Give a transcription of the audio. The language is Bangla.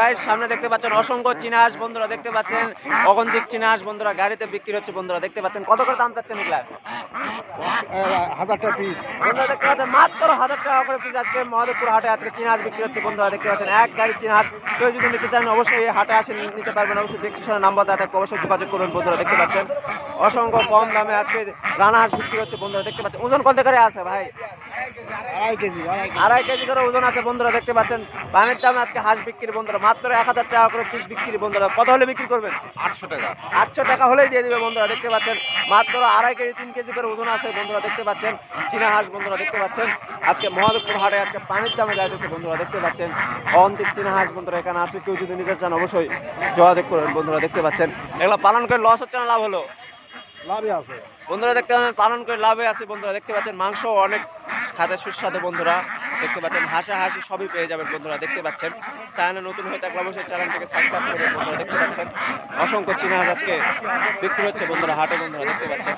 গাইস, সামনে দেখতে পাচ্ছেন অসংখ্য চীনা হাঁস বন্ধুরা, দেখতে পাচ্ছেন অগন্তিক চীনা হাঁস বন্ধুরা, গাড়িতে বিক্রি হচ্ছে বন্ধুরা, দেখতে পাচ্ছেন। কত করে দাম চাচ্ছেন এগুলা? 1000 টাকা পিস। বন্ধুরা দেখতে পাচ্ছেন মাত্র 1000 টাকা করে পিস আজকে মহাদেবপুর হাটে আজকে চীনা হাঁস বিক্রি হচ্ছে বন্ধুরা, দেখতে পাচ্ছেন। এক গাড়ি চীনা হাঁস, কেউ যদি নিতে চান অবশ্যই এই হাটে আসে নিতে পারবেন। অবশ্যই ডেসক্রিপশনে নাম্বার দেওয়া থাকবে, অবশ্যই যোগাযোগ করুন বন্ধুরা, দেখতে পাচ্ছেন। অসংখ্য কম দামে আজকে রানা হাঁস বিক্রি হচ্ছে বন্ধুরা, দেখতে পাচ্ছেন। ওজন কত করে আছে ভাই? 2.5 কেজি। 2.5 কেজি করে ওজন আছে বন্ধুরা, দেখতে পাচ্ছেন। পানির দামে আজকে হাঁস বিক্রি বন্ধুরা, মাত্র 1000 টাকা করে পিস বিক্রি বন্ধুরা। কত হলে বিক্রি করবেন? 800 টাকা। 800 টাকা হলেই দিয়ে দিবে বন্ধুরা, দেখতে পাচ্ছেন। মাত্র 2.5 কেজি 3 কেজি করে ওজন আছে বন্ধুরা, দেখতে পাচ্ছেন। চীনা হাঁস বন্ধুরা, দেখতে পাচ্ছেন। আজকে মহাদেবপুর হাটে আজকে পানির দামে যাইতেছে বন্ধুরা, দেখতে পাচ্ছেন। অন্তিক চীনা হাঁস বন্ধুরা এখানে আছে, কেউ যদি নিতে চান অবশ্যই যোগাযোগ করবেন বন্ধুরা, দেখতে পাচ্ছেন। এগুলো পালন করে লস হচ্ছে না লাভ হলো? লাভই আছে বন্ধুরা দেখতে পাচ্ছেন, পালন করে লাভে আছে বন্ধুরা, দেখতে পাচ্ছেন। মাংস অনেক খাতে সুস্বাদু বন্ধুরা, দেখতে পাচ্ছেন। হাঁসা হাঁসি সবই পেয়ে যাবেন বন্ধুরা, দেখতে পাচ্ছেন। চ্যানেলে নতুন হয়ে থাকলে অবশ্যই চ্যানেলটিকে সাবস্ক্রাইব করবেন বন্ধুরা, দেখতে পাচ্ছেন। অসংখ্য চীনা হাঁস আজকে বিক্রি হচ্ছে বন্ধুরা হাটে বন্ধুরা, দেখতে পাচ্ছেন।